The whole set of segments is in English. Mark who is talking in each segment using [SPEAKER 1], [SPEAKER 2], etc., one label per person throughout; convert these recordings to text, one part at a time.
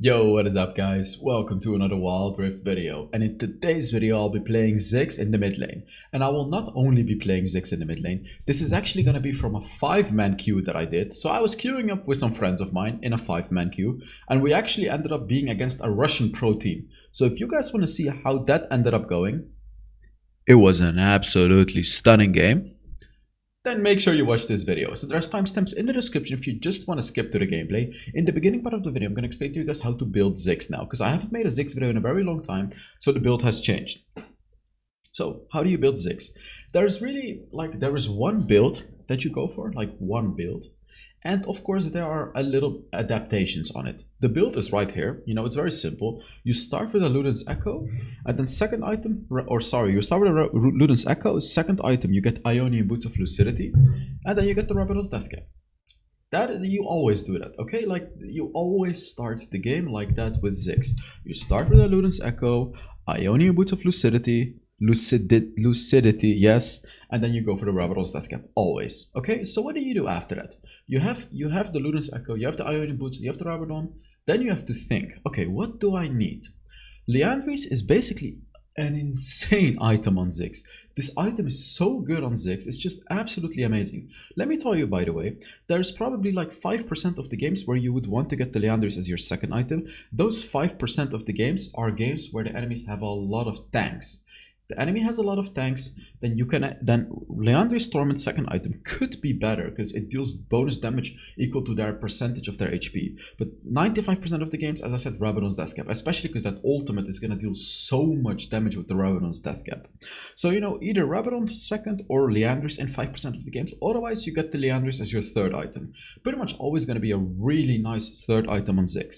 [SPEAKER 1] Yo, what is up guys? Welcome to another Wild Rift video, and in today's video I'll be playing Ziggs in the mid lane. And I will not only be playing Ziggs in the mid lane, this is actually gonna be from a 5-man queue that I did. So I was queuing up with some friends of mine in a 5-man queue, and we actually ended up being against a Russian pro team. So if you guys want to see how that ended up going, it was an absolutely stunning game. Then make sure you watch this video. So there's timestamps in the description if you just want to skip to the gameplay. In the beginning part of the video, I'm going to explain to you guys how to build Ziggs now, because I haven't made a Ziggs video in a very long time, so the build has changed. So how do you build Ziggs? There is one build that you go for, like one build. And of course, there are a little adaptations on it. The build is right here. You know, it's very simple. You start with a Luden's Echo, and then second item, you start with a Luden's Echo, second item, you get Ionian Boots of Lucidity, and then you get the Rabadon's Death Cap. That, you always do that, okay? Like, you always start the game like that with Ziggs. You start with a Luden's Echo, Ionian Boots of Lucidity, lucidity, yes, and then you go for the Rabadon's Death Cap, always. Okay, so what do you do after that? You have the Luden's Echo, you have the Ionian Boots, you have the Rabadon, then you have to think, okay, what do I need? Liandry's is basically an insane item on Ziggs. This item is so good on Ziggs, it's just absolutely amazing. Let me tell you, by the way, there's probably like 5% of the games where you would want to get the Liandry's as your second item. Those 5% of the games are games where the enemies have a lot of tanks. The enemy has a lot of tanks, then Liandry's Torment second item could be better because it deals bonus damage equal to their percentage of their HP. But 95% of the games, as I said, Rabadon's Death Cap, especially because that ultimate is going to deal so much damage with the Rabadon's Death Cap. So, you know, either Rabadon second or Liandry's in 5% of the games. Otherwise, you get the Liandry's as your third item. Pretty much always going to be a really nice third item on Ziggs.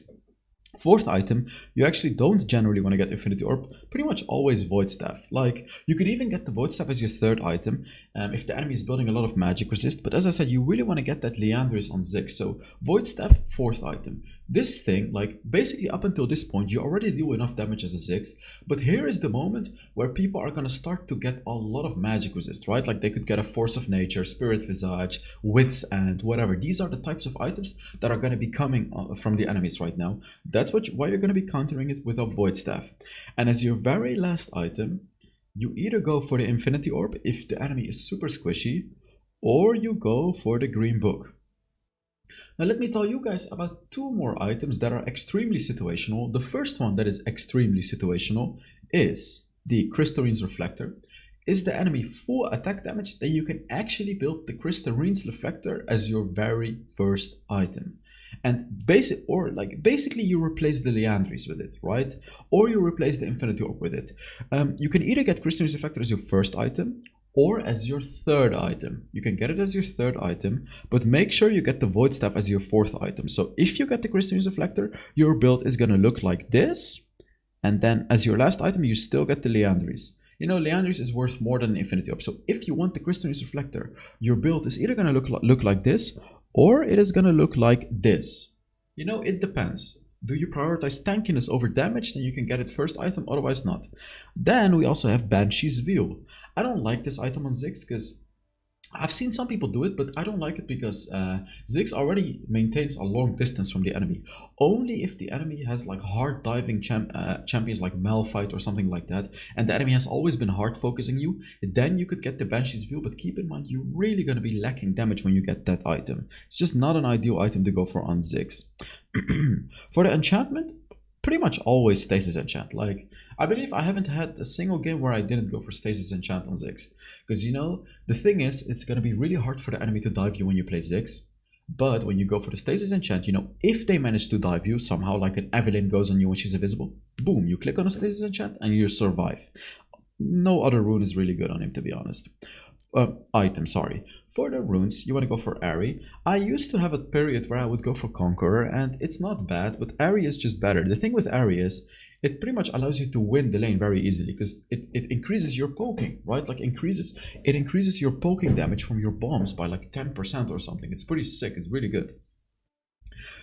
[SPEAKER 1] Fourth item, you actually don't generally want to get Infinity Orb, pretty much always Void Staff. Like, you could even get the Void Staff as your third item if the enemy is building a lot of magic resist, but as I said, you really want to get that Liandry's on Ziggs, so Void Staff, fourth item. This thing, like, basically up until this point, you already deal enough damage as a Ziggs, but here is the moment where people are going to start to get a lot of magic resist, right? Like, they could get a Force of Nature, Spirit Visage, With's End, whatever. These are the types of items that are going to be coming from the enemies right now. That's why you're going to be countering it with a Void Staff. And as your very last item, you either go for the Infinity Orb if the enemy is super squishy, or you go for the Green Book. Now let me tell you guys about two more items that are extremely situational. The first one that is extremely situational is the Crystaline's Reflector. Is the enemy full attack damage, then you can actually build the Crystaline's Reflector as your very first item. And basically you replace the Liandry's with it, right? Or you replace the Infinity Orb with it. You can either get Crystaline's Reflector as your first item, or as your third item. You can get it as your third item, but make sure you get the Void Staff as your fourth item. So if you get the Crystaline's Reflector, your build is gonna look like this, and then as your last item, you still get the Liandry's. You know, Liandry's is worth more than an Infinity Orb. So if you want the Crystaline's Reflector, your build is either gonna look like this, or it is gonna look like this. You know, it depends. Do you prioritize tankiness over damage? Then you can get it first item, otherwise not. Then we also have Banshee's View. I don't like this item on Ziggs because I've seen some people do it, but I don't like it because Ziggs already maintains a long distance from the enemy. Only if the enemy has like hard diving champions like Malphite or something like that, and the enemy has always been hard focusing you, then you could get the Banshee's View, but keep in mind you're really going to be lacking damage when you get that item. It's just not an ideal item to go for on Ziggs. For the enchantment, pretty much always Stasis Enchant. Like, I believe I haven't had a single game where I didn't go for Stasis Enchant on Ziggs. Because, you know, the thing is, it's going to be really hard for the enemy to dive you when you play Ziggs. But when you go for the Stasis Enchant, you know, if they manage to dive you somehow, like an Evelyn goes on you when she's invisible, boom, you click on a Stasis Enchant and you survive. No other rune is really good on him, to be honest. For the runes, you want to go for Ari. I used to have a period where I would go for Conqueror, and it's not bad, but Ari is just better. The thing with Ari is, it pretty much allows you to win the lane very easily, because it increases your poking, right? Like, it increases your poking damage from your bombs by like 10% or something. It's pretty sick, it's really good.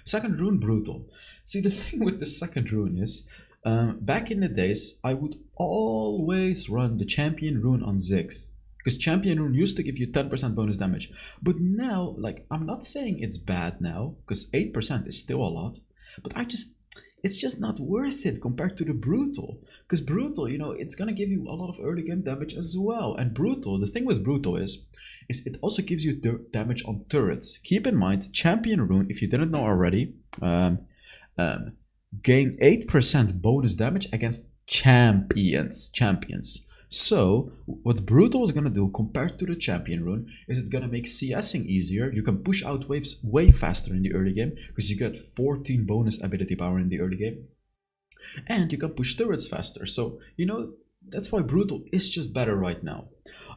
[SPEAKER 1] Second rune, Brutal. See, the thing with the second rune is, back in the days, I would always run the Champion rune on Ziggs. Because Champion Rune used to give you 10% bonus damage. But now, like, I'm not saying it's bad now, because 8% is still a lot. But it's just not worth it compared to the Brutal. Because Brutal, you know, it's gonna give you a lot of early game damage as well. And Brutal, the thing with Brutal is it also gives you damage on turrets. Keep in mind, Champion Rune, if you didn't know already, gain 8% bonus damage against champions. So what Brutal is gonna do compared to the Champion Rune is it's gonna make CSing easier. You can push out waves way faster in the early game because you get 14 bonus ability power in the early game. And you can push turrets faster. So, you know, that's why Brutal is just better right now.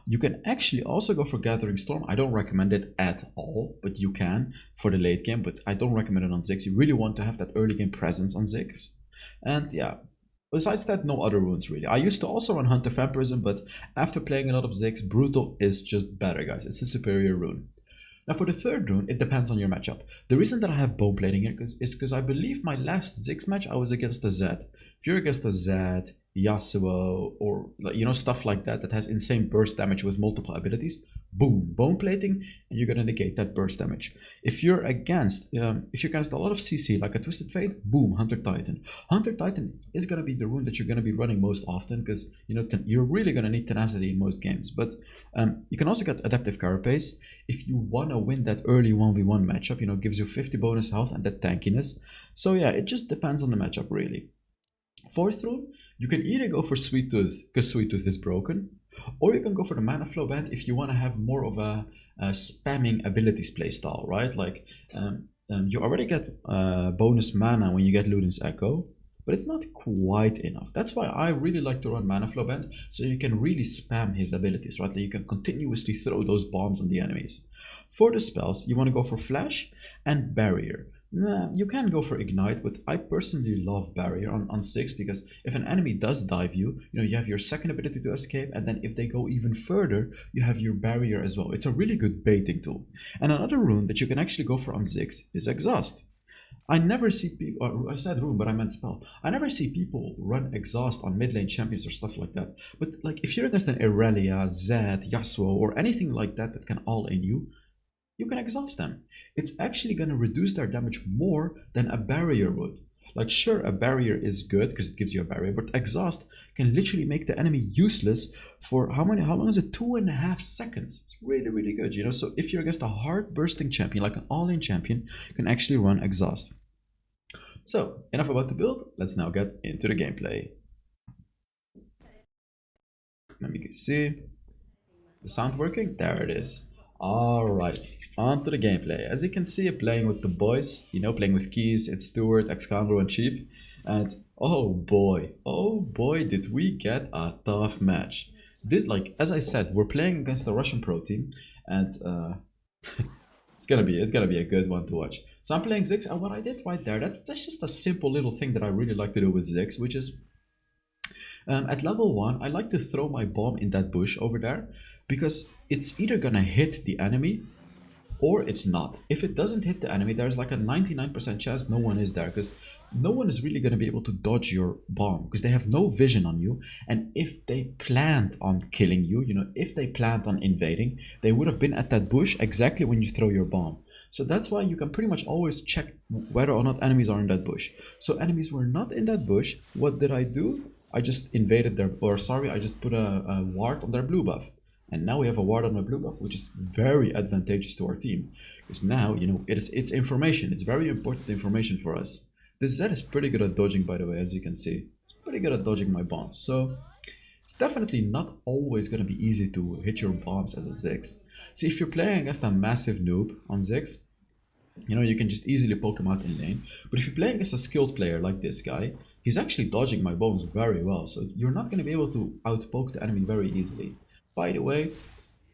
[SPEAKER 1] You can actually also go for Gathering Storm. I don't recommend it at all, but you can for the late game, but I don't recommend it on Ziggs. You really want to have that early game presence on Ziggs. And yeah, besides that, no other runes really. I used to also run Hunter Vampirism, but after playing a lot of Ziggs, Brutal is just better, guys. It's a superior rune. Now for the third rune, it depends on your matchup. The reason that I have bone plating here is because I believe my last Ziggs match I was against a Zed. If you're against a Zed, Yasuo, or you know, stuff like that that has insane burst damage with multiple abilities, boom, bone plating, and you're gonna negate that burst damage. If you're against a lot of CC like a Twisted Fate, boom, Hunter Titan. Hunter Titan is gonna be the rune that you're gonna be running most often because you know you're really gonna need tenacity in most games. But you can also get Adaptive Carapace if you wanna win that early 1v1 matchup. You know, gives you 50 bonus health and that tankiness. So yeah, it just depends on the matchup really. Fourth rune, you can either go for Sweet Tooth because Sweet Tooth is broken, or you can go for the Mana Flow Band if you want to have more of a spamming abilities playstyle, right? Like you already get bonus mana when you get Ludin's Echo, but it's not quite enough. That's why I really like to run Mana Flow Band, so you can really spam his abilities, right? Like you can continuously throw those bombs on the enemies. For the spells, you want to go for Flash and Barrier. You can go for Ignite, but I personally love Barrier on Ziggs because if an enemy does dive you, you know, you have your second ability to escape, and then if they go even further, you have your Barrier as well. It's a really good baiting tool. And another rune that you can actually go for on Ziggs is Exhaust. I never see people, I said rune, but I meant spell. I never see people run Exhaust on mid lane champions or stuff like that. But like if you're against an Irelia, Zed, Yasuo, or anything like that that can all in you, you can exhaust them. It's actually going to reduce their damage more than a barrier would. Like sure, a barrier is good because it gives you a barrier, but exhaust can literally make the enemy useless for how long is it? 2.5 seconds. It's really, really good, you know? So if you're against a hard bursting champion, like an all-in champion, you can actually run exhaust. So enough about the build, let's now get into the gameplay. Let me see. Is the sound working? There it is. Alright, on to the gameplay. As you can see, playing with the boys, you know, playing with Keys, it's Stewart, Excalibur, and Chief. And oh boy, did we get a tough match. This, like, as I said, we're playing against the Russian pro team, and it's gonna be a good one to watch. So I'm playing Ziggs, and what I did right there, that's just a simple little thing that I really like to do with Ziggs, which is at level 1, I like to throw my bomb in that bush over there, because it's either gonna hit the enemy or it's not. If it doesn't hit the enemy, there's like a 99% chance no one is there, because no one is really gonna be able to dodge your bomb because they have no vision on you. And if they planned on killing you, you know, if they planned on invading, they would have been at that bush exactly when you throw your bomb. So that's why you can pretty much always check whether or not enemies are in that bush. So enemies were not in that bush. What did I do? I just invaded their, I just put a ward on their blue buff. And now we have a ward on a blue buff, which is very advantageous to our team. Because now, you know, it's information. It's very important information for us. This Zed is pretty good at dodging, by the way, as you can see. It's pretty good at dodging my bombs. So it's definitely not always going to be easy to hit your bombs as a Ziggs. See, if you're playing against a massive noob on Ziggs, you know, you can just easily poke him out in lane. But if you're playing against a skilled player like this guy, he's actually dodging my bombs very well. So you're not going to be able to outpoke the enemy very easily. By the way,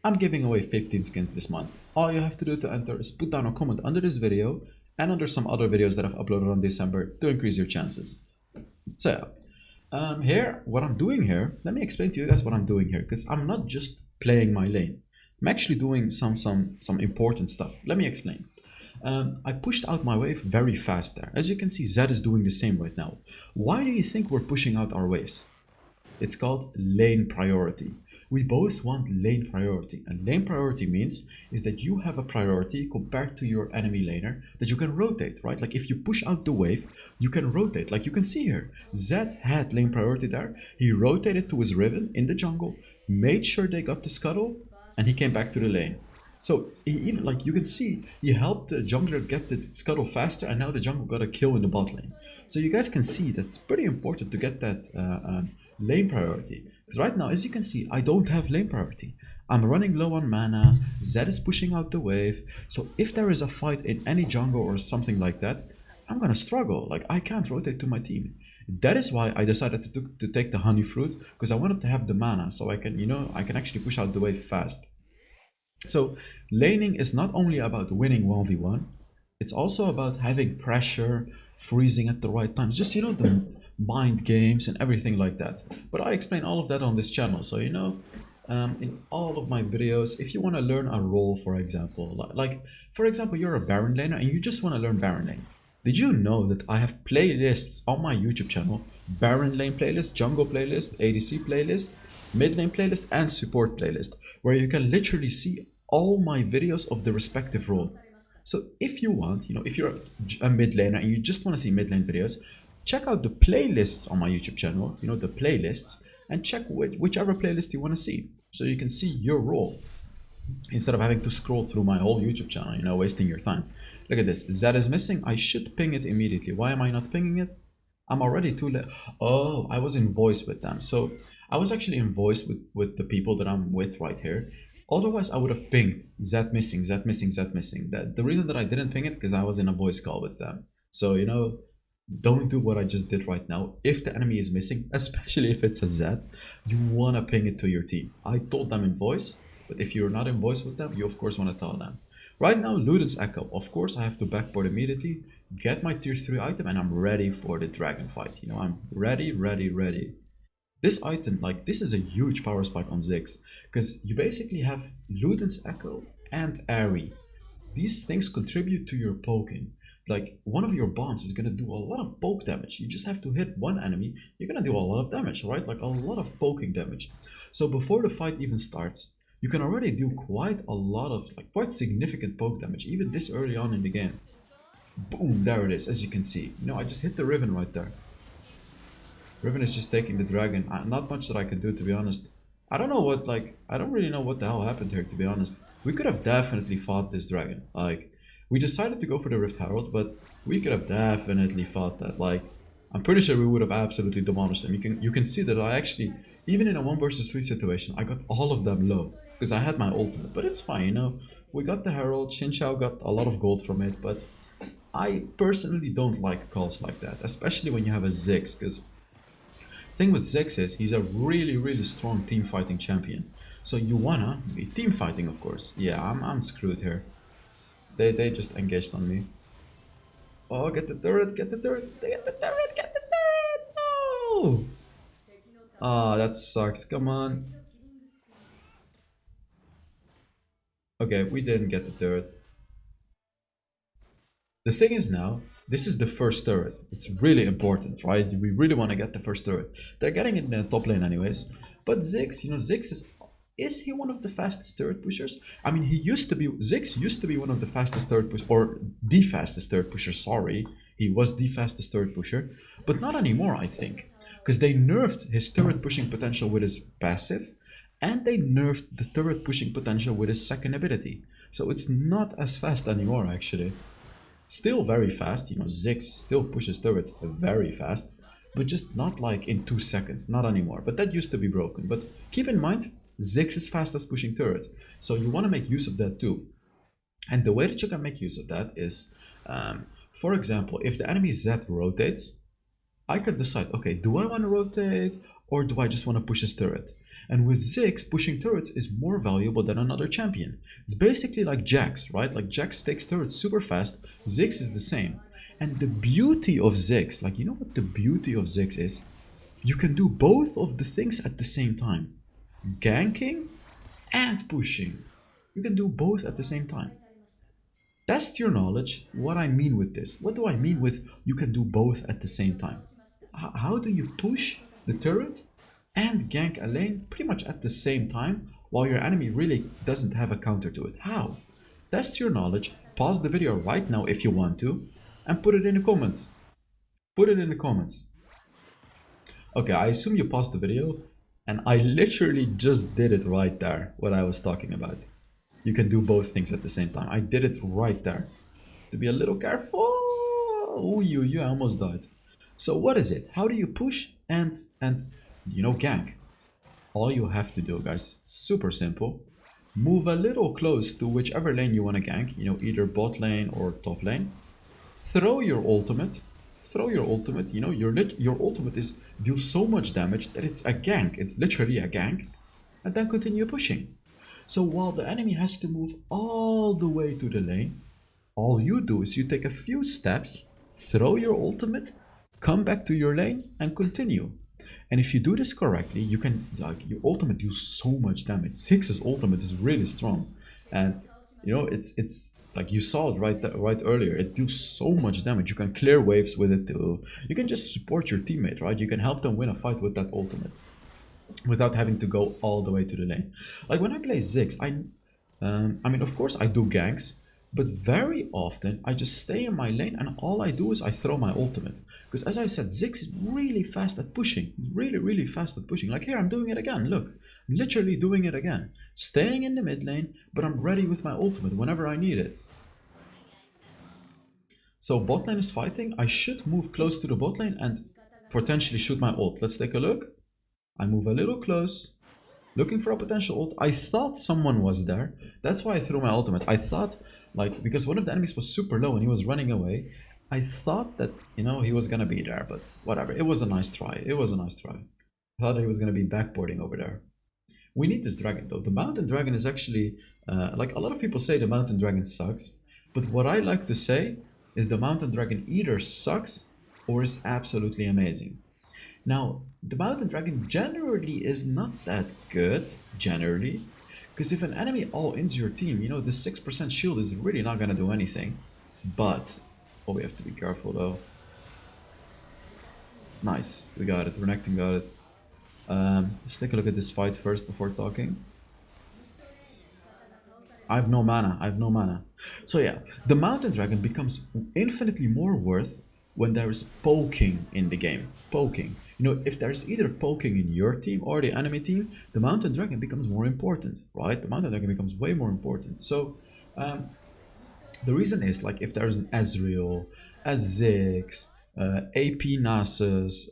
[SPEAKER 1] I'm giving away 15 skins this month. All you have to do to enter is put down a comment under this video and under some other videos that I've uploaded on December to increase your chances. So here, what I'm doing here, let me explain to you guys what I'm doing here, because I'm not just playing my lane. I'm actually doing some important stuff. Let me explain. I pushed out my wave very fast there. As you can see, Zed is doing the same right now. Why do you think we're pushing out our waves? It's called lane priority. we both want lane priority. And lane priority means is that you have a priority compared to your enemy laner that you can rotate, right? Like if you push out the wave, you can rotate. Like you can see here, Zed had lane priority there. He rotated to his Riven in the jungle, made sure they got the scuttle, and he came back to the lane. So he even, like you can see, he helped the jungler get the scuttle faster, and now the jungle got a kill in the bot lane. So you guys can see that's pretty important to get that lane priority. Because right now, as you can see, I don't have lane priority. I'm running low on mana, Zed is pushing out the wave. So if there is a fight in any jungle or something like that, I'm gonna struggle. Like I can't rotate to my team. That is why I decided to take the honey fruit, because I wanted to have the mana so I can, I can actually push out the wave fast. So laning is not only about winning 1v1, it's also about having pressure, freezing at the right times, just the mind games and everything like that. But I explain all of that on this channel, so in all of my videos, if you want to learn a role, for example, like for example, you're a Baron laner and you just want to learn Baron lane. Did you know that I have playlists on my YouTube channel, Baron lane playlist, jungle playlist, ADC playlist, mid lane playlist, and support playlist, where you can literally see all my videos of the respective role. So if you want, if you're a mid laner and you just want to see mid lane videos, check out the playlists on my YouTube channel, the playlists, and check whichever playlist you want to see, so you can see your role instead of having to scroll through my whole YouTube channel, wasting your time. Look at this, Zed is missing. I should ping it immediately. Why am I not pinging it? I'm already too late. Oh, I was in voice with them. So I was actually in voice with the people that I'm with right here. Otherwise, I would have pinged Zed missing, Zed missing, Zed missing. The reason that I didn't ping it because I was in a voice call with them. So, don't do what I just did right now. If the enemy is missing, especially if it's a Zed, you want to ping it to your team. I told them in voice, but if you're not in voice with them, you of course want to tell them. Right now, Luden's Echo. Of course, I have to backboard immediately, get my tier 3 item, and I'm ready for the dragon fight. I'm ready, ready, ready. This item, like, this is a huge power spike on Ziggs, because you basically have Luden's Echo and Airy. These things contribute to your poking. Like, one of your bombs is gonna do a lot of poke damage. You just have to hit one enemy, you're gonna do a lot of damage, right? Like, a lot of poking damage. So before the fight even starts, you can already do quite a lot of, like, quite significant poke damage, even this early on in the game. Boom, there it is, as you can see. I just hit the Riven right there. Riven is just taking the dragon. Not much that I can do, to be honest. I don't know what, I don't really know what the hell happened here, to be honest. We could have definitely fought this dragon. Like, we decided to go for the Rift Herald, but we could have definitely fought that. Like, I'm pretty sure we would have absolutely demolished them. You can see that I actually, even in a 1 versus 3 situation, I got all of them low. Because I had my ultimate, but it's fine, We got the Herald, Xin Xiao got a lot of gold from it, but I personally don't like calls like that, especially when you have a Ziggs, because thing with Ziggs is he's a really, really strong team fighting champion. So you wanna be team fighting, of course. Yeah, I'm screwed here. They just engaged on me. Oh, get the turret, get the turret, get the turret, get the turret! No! Ah, that sucks. Come on. Okay, we didn't get the turret. The thing is now, this is the first turret. It's really important, right? We really want to get the first turret. They're getting it in the top lane anyways. But Ziggs, Ziggs is he one of the fastest turret pushers? I mean, Ziggs used to be one of the fastest turret pushers, or the fastest turret pusher, sorry. He was the fastest turret pusher, but not anymore, I think. Because they nerfed his turret pushing potential with his passive, and they nerfed the turret pushing potential with his second ability. So it's not as fast anymore, actually. Still very fast, Ziggs still pushes turrets very fast, but just not like in 2 seconds, not anymore. But that used to be broken. But keep in mind, Ziggs is fastest pushing turret, so you want to make use of that too. And the way that you can make use of that is, for example, if the enemy Zed rotates, I could decide, okay, do I want to rotate or do I just want to push his turret? And with Ziggs, pushing turrets is more valuable than another champion. It's basically like Jax, right? Like Jax takes turrets super fast, Ziggs is the same. And the beauty of Ziggs, like, you know what the beauty of Ziggs is? You can do both of the things at the same time. Ganking and pushing. You can do both at the same time. Test your knowledge, what I mean with this. What do I mean with you can do both at the same time? How do you push the turret and gank a lane pretty much at the same time while your enemy really doesn't have a counter to it. How? Test your knowledge, pause the video right now if you want to, and put it in the comments. Put it in the comments. Okay, I assume you paused the video, and I literally just did it right there, what I was talking about. You can do both things at the same time. I did it right there. To be a little careful. Oh, you almost died. So what is it? How do you push and gank? All you have to do, guys, it's super simple. Move a little close to whichever lane you want to gank, either bot lane or top lane. Throw your ultimate. Your ultimate deals so much damage that it's a gank. It's literally a gank. And then continue pushing. So while the enemy has to move all the way to the lane, all you do is you take a few steps, throw your ultimate, come back to your lane, and continue. And if you do this correctly, you can, your ultimate deals so much damage. Ziggs' ultimate is really strong. And, it's like you saw it right earlier. It deals so much damage. You can clear waves with it too. You can just support your teammate, right? You can help them win a fight with that ultimate without having to go all the way to the lane. Like when I play Ziggs, I mean, of course I do ganks, but very often I just stay in my lane and all I do is I throw my ultimate. Because as I said, Ziggs is really fast at pushing. He's really fast at pushing. Like here, I'm doing it again. Look, I'm literally doing it again. Staying in the mid lane, but I'm ready with my ultimate whenever I need it. So bot lane is fighting. I should move close to the bot lane and potentially shoot my ult. Let's take a look. I move a little close, looking for a potential ult. I thought someone was there. That's why I threw my ultimate. I thought, because one of the enemies was super low and he was running away, I thought that, he was gonna be there, but whatever. It was a nice try. It was a nice try. I thought he was gonna be backboarding over there. We need this dragon though. The mountain dragon is actually, like a lot of people say the mountain dragon sucks, but what I like to say is the mountain dragon either sucks or is absolutely amazing. Now, the mountain dragon generally is not that good, generally, because if an enemy all-ins your team, the 6% shield is really not gonna do anything. But, oh, we have to be careful though. Nice, we got it, Renekton got it. Let's take a look at this fight first before talking. I have no mana, So yeah, the mountain dragon becomes infinitely more worth when there is poking in the game. Poking. If there's either poking in your team or the enemy team, the mountain dragon becomes more important, right? The mountain dragon becomes way more important. So the reason is, like, if there's an Ezreal, a Ziggs, AP Nasus,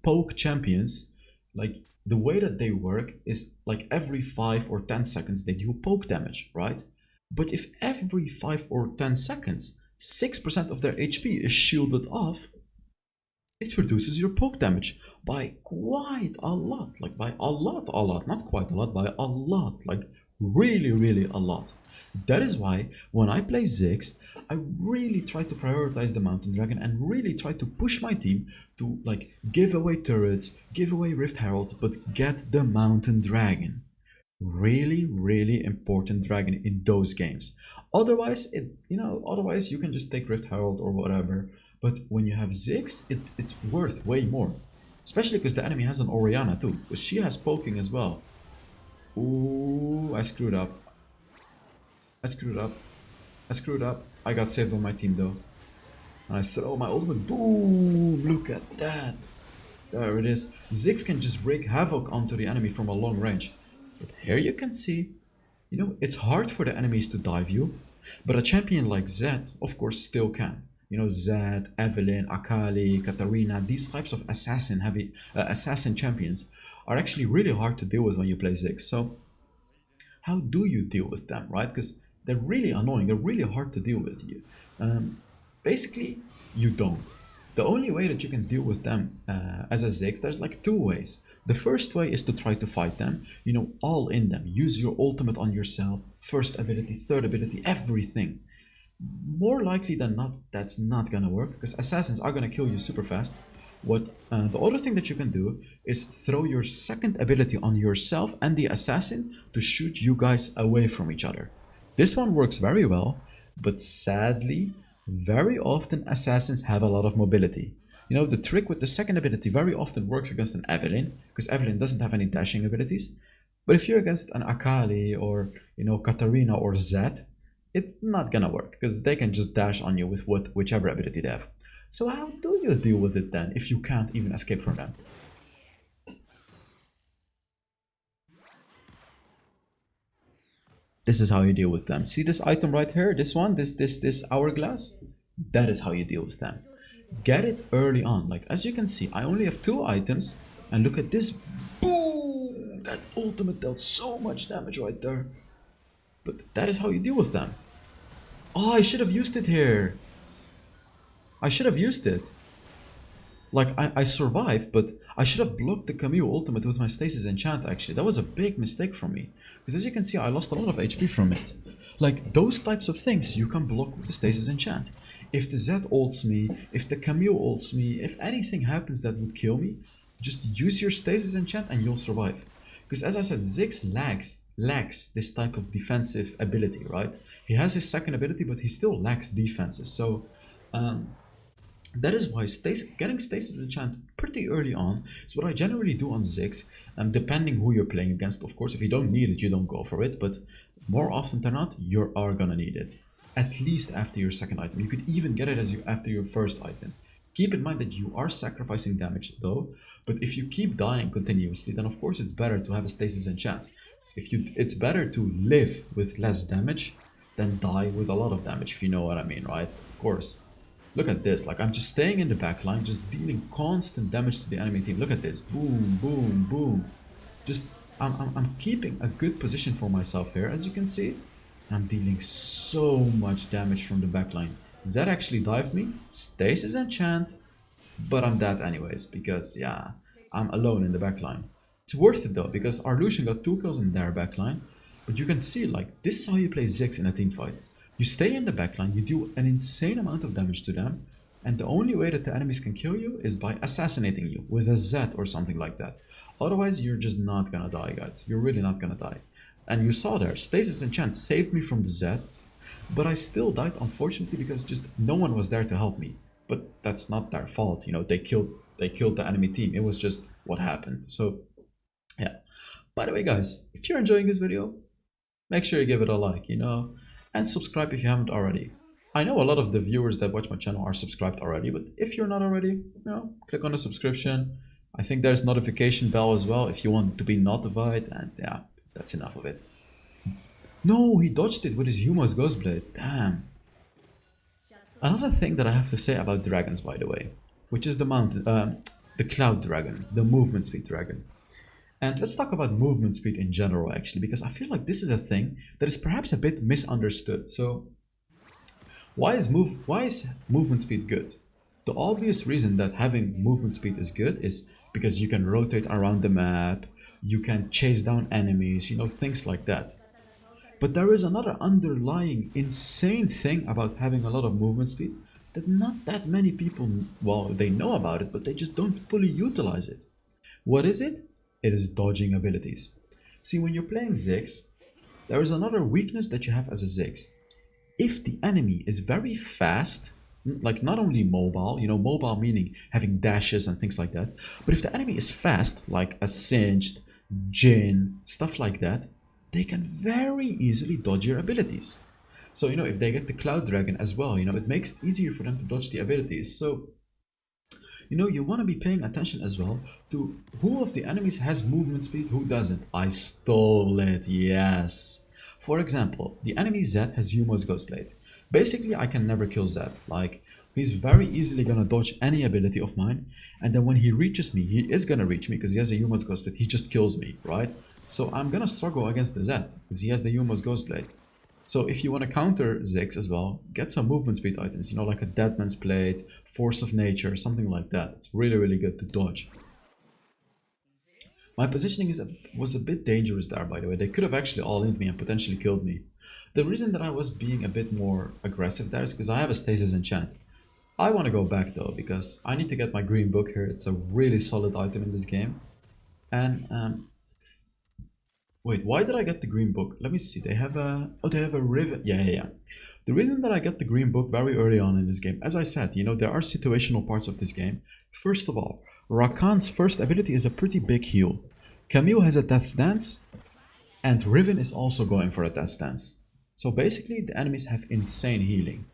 [SPEAKER 1] poke champions, like, the way that they work is like every 5 or 10 seconds they do poke damage, right? But if every 5 or 10 seconds 6% of their HP is shielded off, it reduces your poke damage by quite a lot. Like by a lot, not quite a lot, by a lot, like really a lot. That is why when I play Ziggs, I really try to prioritize the mountain dragon and really try to push my team to like give away turrets, give away Rift Herald, but get the mountain dragon. Really important dragon in those games. Otherwise, otherwise you can just take Rift Herald or whatever. But when you have Ziggs, it's worth way more. Especially because the enemy has an Orianna too, because she has poking as well. Ooh, I screwed up. I got saved by my team though. And I throw my ultimate. Boom! Look at that. There it is. Ziggs can just wreak havoc onto the enemy from a long range. But here you can see, it's hard for the enemies to dive you. But a champion like Zed, of course, still can. Zed, Evelynn, Akali, Katarina, these types of assassin champions are actually really hard to deal with when you play Ziggs. So how do you deal with them, right? Because they're really annoying, they're really hard to deal with you. Basically, you don't. The only way that you can deal with them as a Ziggs, there's like 2 ways. The first way is to try to fight them, all in them. Use your ultimate on yourself, first ability, third ability, everything. More likely than not, that's not gonna work, because assassins are gonna kill you super fast. The other thing that you can do is throw your second ability on yourself and the assassin to shoot you guys away from each other. This one works very well, but sadly, very often assassins have a lot of mobility. You know, the trick with the second ability very often works against an Evelynn, because Evelynn doesn't have any dashing abilities. But if you're against an Akali or, you know, Katarina or Zed, it's not gonna work, because they can just dash on you with whichever ability they have. So how do you deal with it then, if you can't even escape from them? This is how you deal with them. See this item right here? This one? This hourglass? That is how you deal with them. Get it early on. Like, as you can see, I only have 2 items. And look at this. Boom! That ultimate dealt so much damage right there. But that is how you deal with them. Oh, I should have used it here. I should have used it. Like, I survived, but I should have blocked the Camille ultimate with my stasis enchant, actually. That was a big mistake from me. Because as you can see, I lost a lot of HP from it. Like, those types of things you can block with the stasis enchant. If the Zed ults me, if the Camille ults me, if anything happens that would kill me, just use your stasis enchant and you'll survive. Because as I said, Ziggs lacks this type of defensive ability, right? He has his second ability, but he still lacks defenses. So, that is why getting stasis enchant pretty early on is what I generally do on Ziggs, depending who you're playing against. Of course, if you don't need it, you don't go for it, but more often than not, you are gonna need it. At least after your second item. You could even get it after your first item. Keep in mind that you are sacrificing damage though, but if you keep dying continuously, then of course it's better to have a stasis enchant. So it's better to live with less damage than die with a lot of damage, if you know what I mean, right? Of course. Look at this, like I'm just staying in the back line, just dealing constant damage to the enemy team. Look at this, boom, boom, boom. Just, I'm keeping a good position for myself here, as you can see. I'm dealing so much damage from the back line. Zed actually dived me, stasis enchant, but I'm dead anyways, because yeah, I'm alone in the back line. It's worth it though, because our Lucian got 2 kills in their back line, but you can see, like, this is how you play Ziggs in a team fight. You stay in the backline, you do an insane amount of damage to them, and the only way that the enemies can kill you is by assassinating you with a Zed or something like that. Otherwise, you're just not gonna die, guys. You're really not gonna die. And you saw there, Stasis Enchant saved me from the Zed, but I still died, unfortunately, because just no one was there to help me. But that's not their fault, you know, they killed the enemy team. It was just what happened. So, yeah. By the way, guys, if you're enjoying this video, make sure you give it a like, you know, and subscribe if you haven't already. I know a lot of the viewers that watch my channel are subscribed already, but if you're not already, you know, click on the subscription. I think there's notification bell as well if you want to be notified, and yeah, that's enough of it. No, he dodged it with his Huma's Ghostblade. Damn. Another thing that I have to say about dragons, by the way, which is the Cloud Dragon, the movement speed dragon. And let's talk about movement speed in general, actually, because I feel like this is a thing that is perhaps a bit misunderstood. So, why is movement speed good? The obvious reason that having movement speed is good is because you can rotate around the map, you can chase down enemies, you know, things like that. But there is another underlying insane thing about having a lot of movement speed that not that many people, well, they know about it, but they just don't fully utilize it. What is it? It is dodging abilities. See, when you're playing Ziggs, there is another weakness that you have as a Ziggs. If the enemy is very fast, like not only mobile, you know, mobile meaning having dashes and things like that, but if the enemy is fast, like a Singed, Jhin, stuff like that, they can very easily dodge your abilities. So, you know, if they get the Cloud Dragon as well, you know, it makes it easier for them to dodge the abilities. So, you know, you want to be paying attention as well to who of the enemies has movement speed, who doesn't. I stole it, yes. For example, the enemy Zed has Yumo's Ghostblade. Basically, I can never kill Zed. Like, he's very easily gonna dodge any ability of mine, and then when he reaches me, he is gonna reach me because he has a Yumo's Ghostblade, he just kills me, right? So I'm gonna struggle against the Zed because he has the Yumo's Ghostblade. So if you want to counter Ziggs as well, get some movement speed items, you know, like a Deadman's Plate, Force of Nature, something like that. It's really, really good to dodge. My positioning was a bit dangerous there, by the way. They could have actually all-in'd me and potentially killed me. The reason that I was being a bit more aggressive there is because I have a Stasis Enchant. I want to go back though, because I need to get my green book here. It's a really solid item in this game. And Wait, why did I get the green book? Let me see. They have a... Oh, they have a rivet. Yeah, yeah, yeah. The reason that I got the green book very early on in this game, as I said, you know, there are situational parts of this game. First of all, Rakan's first ability is a pretty big heal. Camille has a Death's Dance, and Riven is also going for a Death's Dance. So basically, the enemies have insane healing.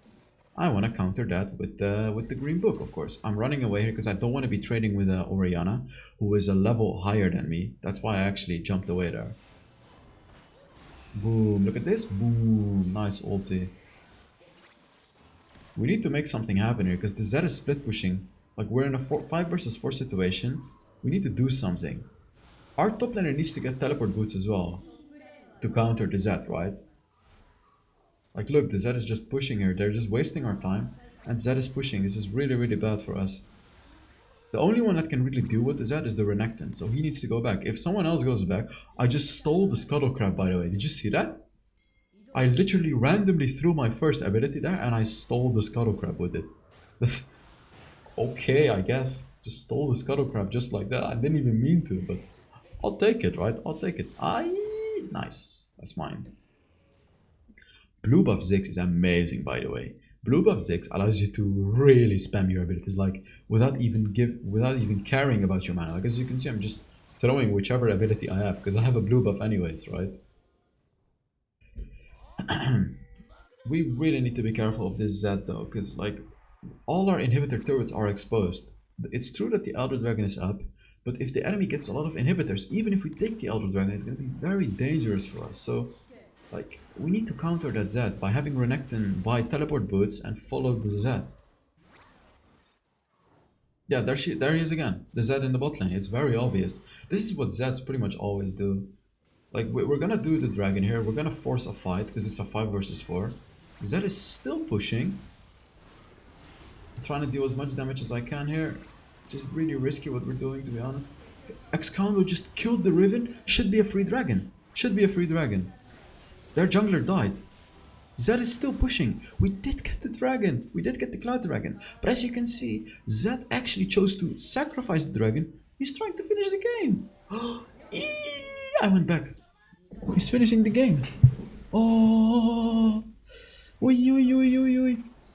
[SPEAKER 1] I want to counter that with the green book, of course. I'm running away here because I don't want to be trading with Orianna, who is a level higher than me. That's why I actually jumped away there. Boom, look at this. Boom, nice ulti. We need to make something happen here because the Zed is split pushing. Like, we're in a 5 versus 4 situation. We need to do something. Our top laner needs to get teleport boots as well to counter the Zed, right? Like, look, the Zed is just pushing here. They're just wasting our time. And Zed is pushing. This is really, really bad for us. The only one that can really deal with the Zed is the Renekton. So he needs to go back. If someone else goes back... I just stole the Scuttle Crab, by the way. Did you see that? I literally randomly threw my first ability there. And I stole the Scuttle Crab with it. Okay, I guess. Just stole the Scuttle Crab just like that. I didn't even mean to, but... I'll take it, right? I'll take it. Nice. That's mine. Blue buff Ziggs is amazing, by the way. Blue buff Ziggs allows you to really spam your abilities, like without even caring about your mana. Like, as you can see, I'm just throwing whichever ability I have because I have a blue buff anyways, right? We really need to be careful of this Zed though, because like all our inhibitor turrets are exposed. It's true that the Elder Dragon is up, but if the enemy gets a lot of inhibitors, even if we take the Elder Dragon, it's going to be very dangerous for us. So like, we need to counter that Zed by having Renekton buy teleport boots and follow the Zed. Yeah, there he is again. The Zed in the bot lane. It's very obvious. This is what Zeds pretty much always do. Like, we're gonna do the dragon here. We're gonna force a fight because it's a 5 versus 4. Zed is still pushing. I'm trying to deal as much damage as I can here. It's just really risky what we're doing, to be honest. Excount just killed the Riven. Should be a free dragon. Should be a free dragon. Their jungler died. Zed is still pushing. We did get the dragon. We did get the Cloud Dragon. But as you can see, Zed actually chose to sacrifice the dragon. He's trying to finish the game. I went back. He's finishing the game. Oh.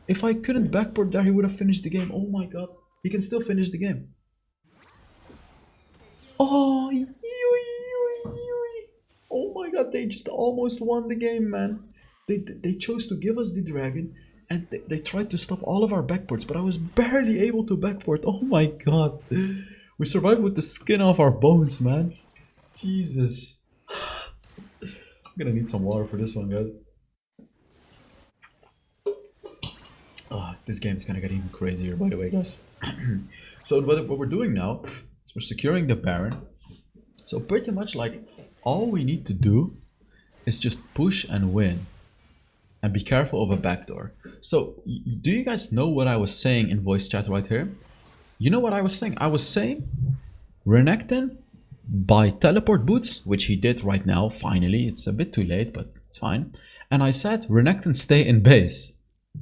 [SPEAKER 1] If I couldn't backport there, he would have finished the game. Oh my god. He can still finish the game. Oh. Oh my god, they just almost won the game, man. They chose to give us the dragon and they tried to stop all of our backports, but I was barely able to backport. Oh my god. We survived with the skin off our bones, man. Jesus. I'm gonna need some water for this one, guys. Oh, this game is gonna get even crazier, by the way, guys. So what we're doing now is we're securing the Baron. So pretty much like all we need to do is just push and win. And be careful of a backdoor. So, do you guys know what I was saying in voice chat right here? You know what I was saying? I was saying Renekton buy teleport boots, which he did right now, finally. It's a bit too late, but it's fine. And I said Renekton stay in base.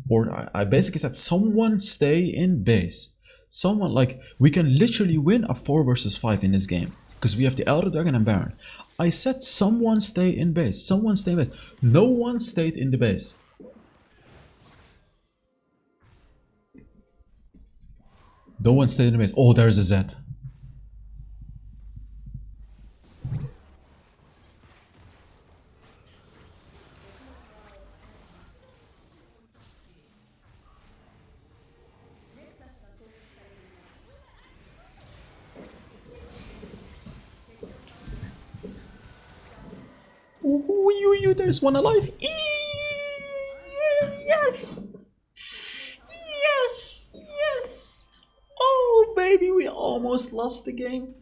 [SPEAKER 1] Or I basically said someone stay in base. Someone, like, we can literally win a 4 versus 5 in this game. Because we have the Elder Dragon and Baron. I said someone stay in base. Someone stay in base. No one stayed in the base. No one stayed in the base. Oh, there's a Zed. Ooh, there's one alive. Yes! Yes! Yes! Oh, baby, we almost lost the game.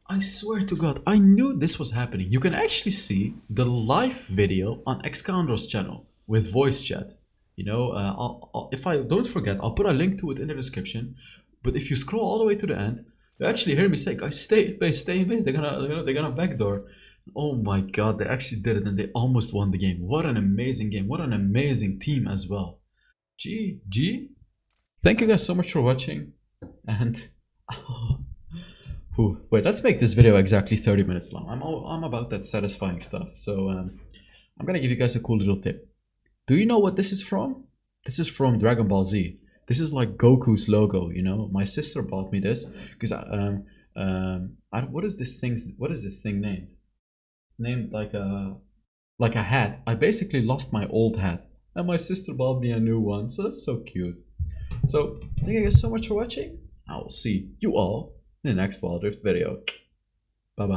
[SPEAKER 1] I swear to God, I knew this was happening. You can actually see the live video on Xcounder's channel with voice chat. You know, if I don't forget, I'll put a link to it in the description. But if you scroll all the way to the end, you actually hear me say, guys, stay in base, stay in base. They're gonna backdoor. Oh my god, they actually did it and they almost won the game. What an amazing game. What an amazing team as well. GG. Thank you guys so much for watching. And Whew. Wait, let's make this video exactly 30 minutes long. I'm about that satisfying stuff. So I'm gonna give you guys a cool little tip. Do you know what this is from? This is from Dragon Ball Z. This is like Goku's logo, you know? My sister bought me this because what is this thing named? It's named like a hat. I basically lost my old hat and my sister bought me a new one. So that's so cute. So thank you guys so much for watching. I will see you all in the next Wild Rift video. Bye bye.